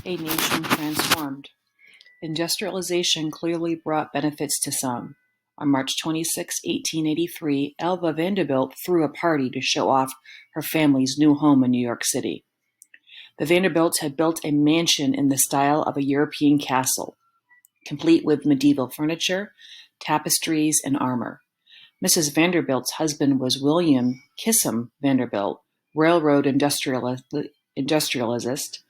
A nation transformed. Industrialization clearly brought benefits to some. On March 26, 1883, Alva Vanderbilt threw a party to show off her family's new home in New York City. The Vanderbilts had built a mansion in the style of a European castle, complete with medieval furniture, tapestries, and armor. Mrs. Vanderbilt's husband was William Kissam Vanderbilt, railroad industrialist, industrialist.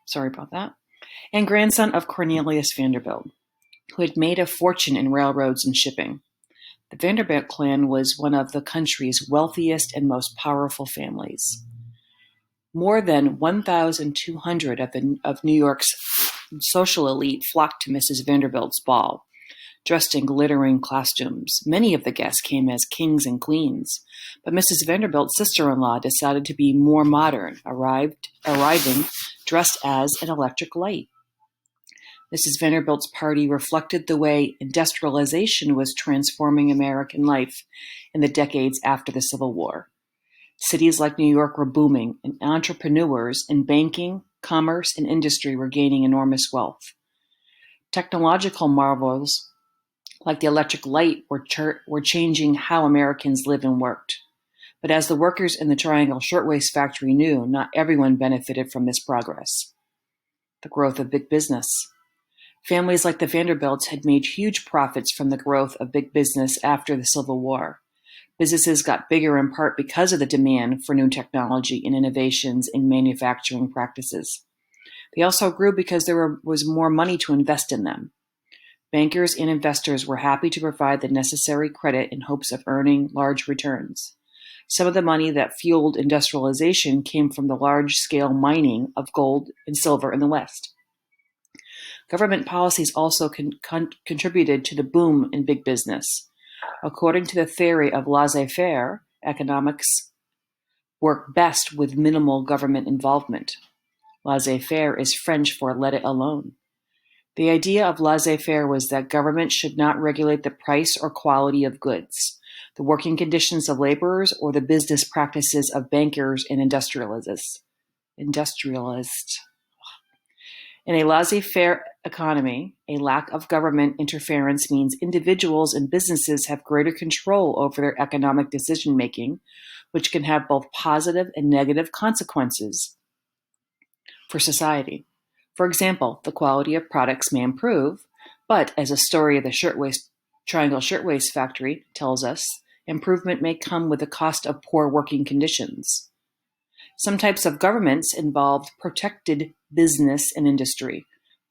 Sorry about that. And grandson of Cornelius Vanderbilt, who had made a fortune in railroads and shipping. The Vanderbilt clan was one of the country's wealthiest and most powerful families. More than 1,200 of New York's social elite flocked to Mrs. Vanderbilt's ball, dressed in glittering costumes. Many of the guests came as kings and queens, but Mrs. Vanderbilt's sister-in-law decided to be more modern, arriving dressed as an electric light. Mrs. Vanderbilt's party reflected the way industrialization was transforming American life in the decades after the Civil War. Cities like New York were booming, and entrepreneurs in banking, commerce, and industry were gaining enormous wealth. Technological marvels like the electric light were changing how Americans lived and worked. But as the workers in the Triangle Shirtwaist Factory knew, not everyone benefited from this progress. The growth of big business. Families like the Vanderbilts had made huge profits from the growth of big business after the Civil War. Businesses got bigger in part because of the demand for new technology and innovations in manufacturing practices. They also grew because there was more money to invest in them. Bankers and investors were happy to provide the necessary credit in hopes of earning large returns. Some of the money that fueled industrialization came from the large-scale mining of gold and silver in the West. Government policies also contributed to the boom in big business. According to the theory of laissez-faire, economics work best with minimal government involvement. Laissez-faire is French for let it alone. The idea of laissez-faire was that government should not regulate the price or quality of goods, the working conditions of laborers, or the business practices of bankers and industrialists. In a laissez-faire economy, a lack of government interference means individuals and businesses have greater control over their economic decision-making, which can have both positive and negative consequences for society. For example, the quality of products may improve, but as a story of the Triangle Shirtwaist Factory tells us, improvement may come with the cost of poor working conditions. Some types of governments involved protected business and industry.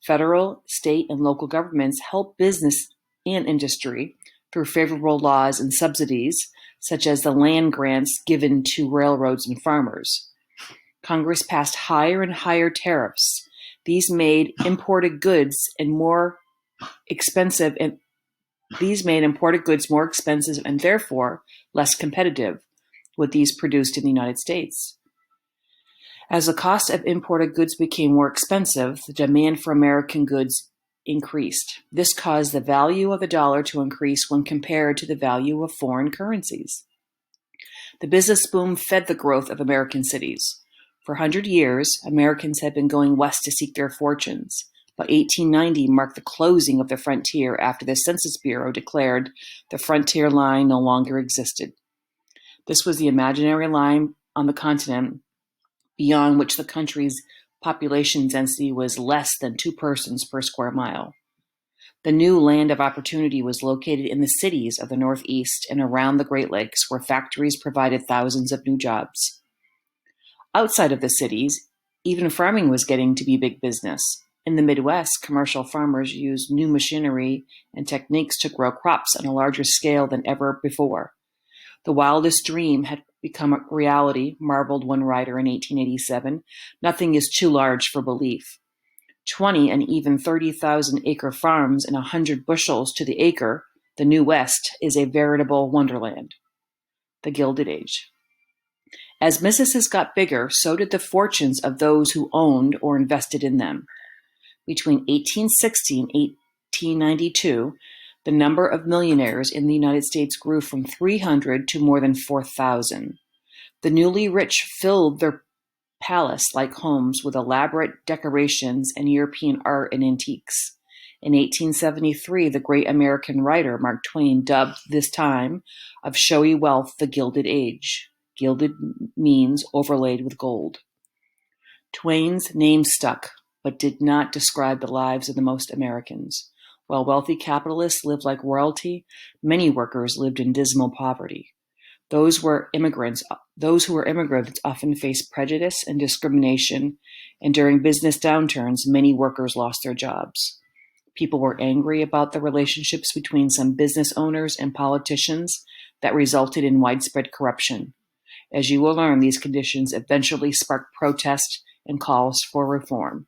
Federal, state, and local governments help business and industry through favorable laws and subsidies, such as the land grants given to railroads and farmers. Congress passed higher and higher tariffs. These made imported goods more expensive and therefore less competitive with these produced in the United States. As the cost of imported goods became more expensive, the demand for American goods increased. This caused the value of the dollar to increase when compared to the value of foreign currencies. The business boom fed the growth of American cities. For 100 years, Americans had been going west to seek their fortunes, but 1890 marked the closing of the frontier after the Census Bureau declared the frontier line no longer existed. This was the imaginary line on the continent beyond which the country's population density was less than 2 persons per square mile. The new land of opportunity was located in the cities of the Northeast and around the Great Lakes, where factories provided thousands of new jobs. Outside of the cities, even farming was getting to be big business. In the Midwest, commercial farmers used new machinery and techniques to grow crops on a larger scale than ever before. The wildest dream had become a reality, marveled one writer in 1887. Nothing is too large for belief. 20 and even 30,000 acre farms and 100 bushels to the acre, the New West, is a veritable wonderland. The Gilded Age. As businesses got bigger, so did the fortunes of those who owned or invested in them. Between 1860 and 1892, the number of millionaires in the United States grew from 300 to more than 4,000. The newly rich filled their palace-like homes with elaborate decorations and European art and antiques. In 1873, the great American writer Mark Twain dubbed this time of showy wealth the Gilded Age. Gilded means overlaid with gold. Twain's name stuck, but did not describe the lives of the most Americans. While wealthy capitalists lived like royalty, many workers lived in dismal poverty. Those who were immigrants often faced prejudice and discrimination, and during business downturns, many workers lost their jobs. People were angry about the relationships between some business owners and politicians that resulted in widespread corruption. As you will learn, these conditions eventually sparked protest and calls for reform.